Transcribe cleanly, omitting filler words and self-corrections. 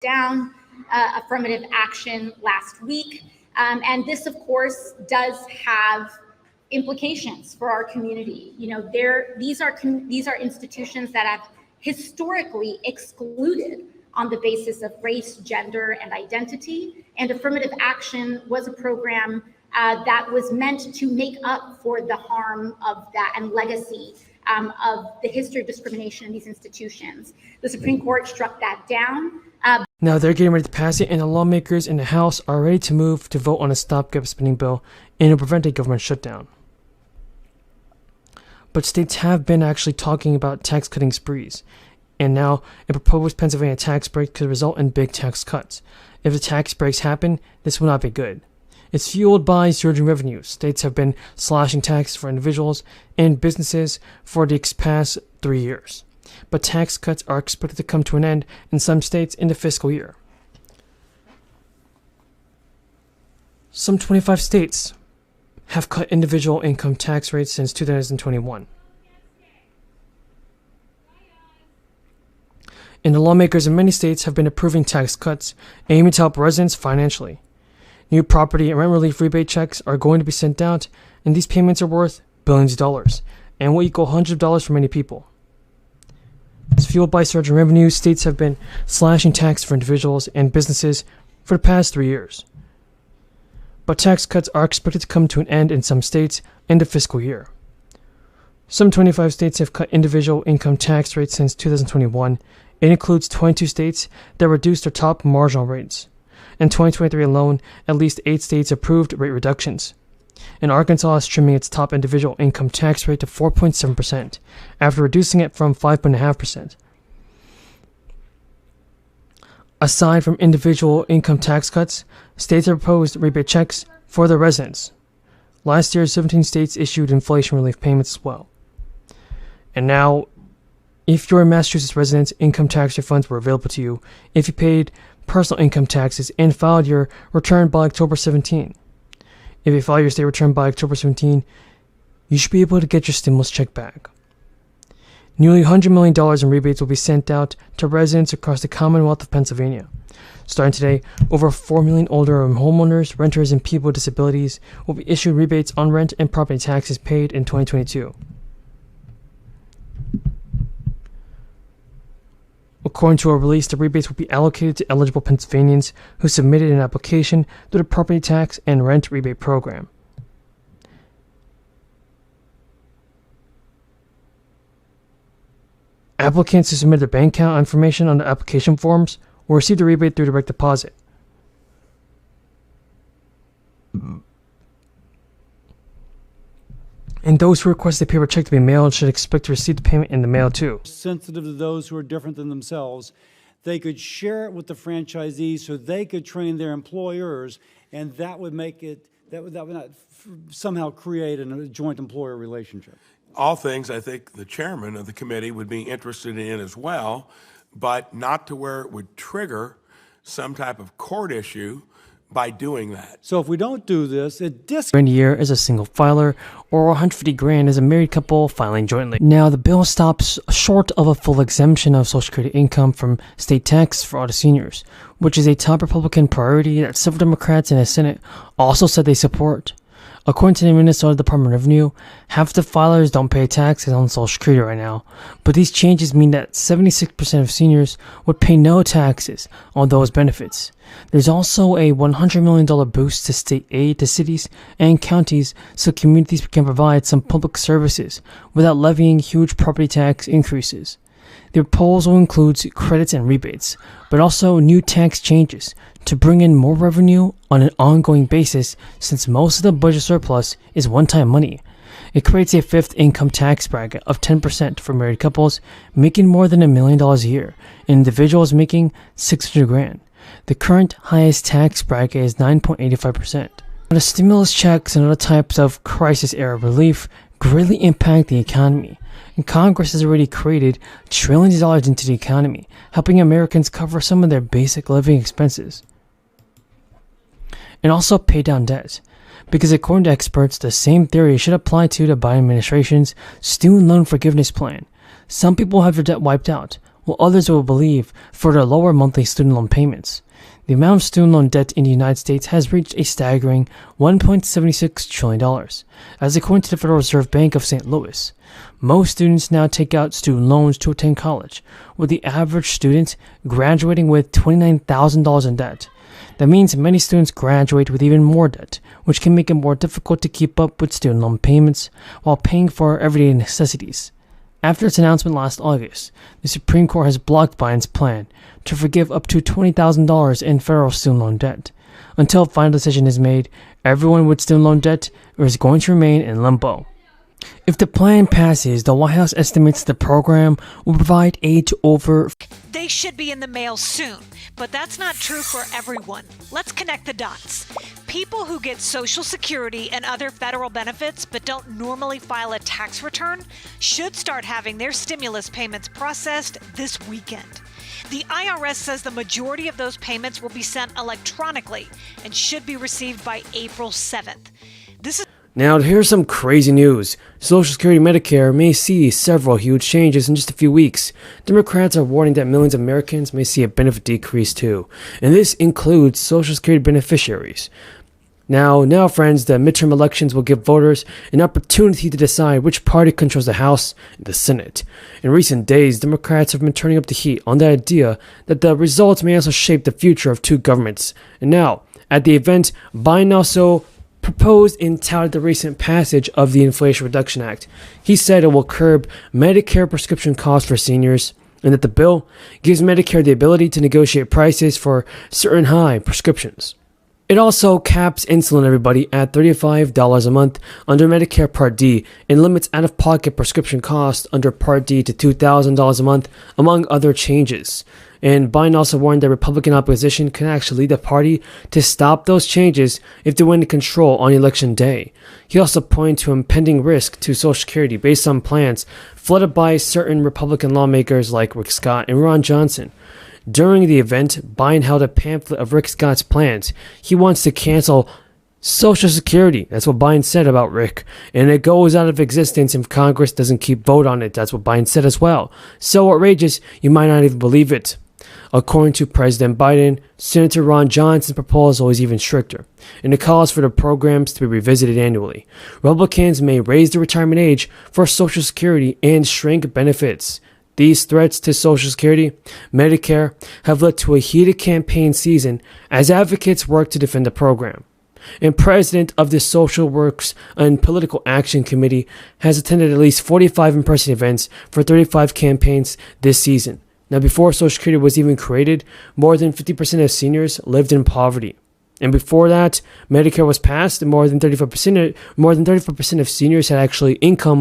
down affirmative action last week. And this, of course, does have implications for our community. You know, these are institutions that have historically excluded on the basis of race, gender, and identity. And affirmative action was a program that was meant to make up for the harm of that and legacy of the history of discrimination in these institutions. The Supreme Court struck that down. Now they're getting ready to pass it, and the lawmakers in the House are ready to move to vote on a stopgap spending bill and to prevent a government shutdown. But states have been actually talking about tax cutting sprees, and now a proposed Pennsylvania tax break could result in big tax cuts. If the tax breaks happen, this will not be good. It's fueled by surging revenues. States have been slashing taxes for individuals and businesses for the past 3 years. But tax cuts are expected to come to an end in some states in the fiscal year. Some 25 states have cut individual income tax rates since 2021. And the lawmakers in many states have been approving tax cuts aiming to help residents financially. New property and rent relief rebate checks are going to be sent out, and these payments are worth billions of dollars and will equal hundreds of dollars for many people. It's fueled by surging revenues. States have been slashing tax for individuals and businesses for the past 3 years. But tax cuts are expected to come to an end in some states in the fiscal year. Some 25 states have cut individual income tax rates since 2021. It includes 22 states that reduced their top marginal rates. In 2023 alone, at least 8 states approved rate reductions. And Arkansas is trimming its top individual income tax rate to 4.7% after reducing it from 5.5%. Aside from individual income tax cuts, states have proposed rebate checks for their residents. Last year, 17 states issued inflation relief payments as well. And now, if you're a Massachusetts resident, income tax refunds were available to you if you paid personal income taxes and filed your return by October 17. If you file your state return by October 17, you should be able to get your stimulus check back. Nearly $100 million in rebates will be sent out to residents across the Commonwealth of Pennsylvania. Starting today, over 4 million older homeowners, renters, and people with disabilities will be issued rebates on rent and property taxes paid in 2022. According to a release, the rebates will be allocated to eligible Pennsylvanians who submitted an application through the property tax and rent rebate program. Applicants who submit their bank account information on the application forms will receive the rebate through direct deposit. And those who request a paper check to be mailed should expect to receive the payment in the mail too. Sensitive to those who are different than themselves, they could share it with the franchisees so they could train their employers, and that would make it, that would not somehow create a joint employer relationship. All things I think the chairman of the committee would be interested in as well, but not to where it would trigger some type of court issue by doing that. So if we don't do this, it $1,000 a year as a single filer, or $150,000 as a married couple filing jointly. Now, the bill stops short of a full exemption of Social Security income from state tax for all the seniors, which is a top Republican priority that several Democrats in the Senate also said they support. According to the Minnesota Department of Revenue, half the filers don't pay taxes on Social Security right now, but these changes mean that 76% of seniors would pay no taxes on those benefits. There's also a $100 million boost to state aid to cities and counties so communities can provide some public services without levying huge property tax increases. The proposal includes credits and rebates, but also new tax changes to bring in more revenue on an ongoing basis since most of the budget surplus is one-time money. It creates a fifth income tax bracket of 10% for married couples making more than $1 million a year and individuals making $600,000. The current highest tax bracket is 9.85%. The stimulus checks and other types of crisis-era relief greatly impact the economy, and Congress has already created trillions of dollars into the economy, helping Americans cover some of their basic living expenses. And also pay down debt, because according to experts, the same theory should apply to the Biden administration's student loan forgiveness plan. Some people have their debt wiped out, while others will believe further lower monthly student loan payments. The amount of student loan debt in the United States has reached a staggering $1.76 trillion, as according to the Federal Reserve Bank of St. Louis. Most students now take out student loans to attend college, with the average student graduating with $29,000 in debt. That means many students graduate with even more debt, which can make it more difficult to keep up with student loan payments while paying for everyday necessities. After its announcement last August, the Supreme Court has blocked Biden's plan to forgive up to $20,000 in federal student loan debt. Until a final decision is made, everyone with student loan debt is going to remain in limbo. If the plan passes, the White House estimates the program will provide aid to over They should be in the mail soon, but that's not true for everyone. Let's connect the dots. People who get Social Security and other federal benefits but don't normally file a tax return should start having their stimulus payments processed this weekend. The IRS says the majority of those payments will be sent electronically and should be received by April 7th. This is Now, here's some crazy news. Social Security Medicare may see several huge changes in just a few weeks. Democrats are warning that millions of Americans may see a benefit decrease too, and this includes Social Security beneficiaries. Now, friends, the midterm elections will give voters an opportunity to decide which party controls the House and the Senate. In recent days, Democrats have been turning up the heat on the idea that the results may also shape the future of two governments. And now, at the event, Biden also proposed and touted the recent passage of the Inflation Reduction Act. He said it will curb Medicare prescription costs for seniors, and that the bill gives Medicare the ability to negotiate prices for certain high prescriptions. It also caps insulin, everybody, at $35 a month under Medicare Part D and limits out-of-pocket prescription costs under Part D to $2,000 a month, among other changes. And Biden also warned that Republican opposition can actually lead the party to stop those changes if they win control on election day. He also pointed to impending risk to Social Security based on plans floated by certain Republican lawmakers like Rick Scott and Ron Johnson. During the event, Biden held a pamphlet of Rick Scott's plans. He wants to cancel Social Security. That's what Biden said about Rick. And it goes out of existence if Congress doesn't keep vote on it. That's what Biden said as well. So outrageous, you might not even believe it. According to President Biden, Senator Ron Johnson's proposal is even stricter, and it calls for the programs to be revisited annually. Republicans may raise the retirement age for Social Security and shrink benefits. These threats to Social Security, Medicare, have led to a heated campaign season as advocates work to defend the program. And president of the Social Works and Political Action Committee has attended at least 45 in-person events for 35 campaigns this season. Now, before Social Security was even created, more than 50% of seniors lived in poverty. And before that, Medicare was passed, and more than 35% of seniors had actually income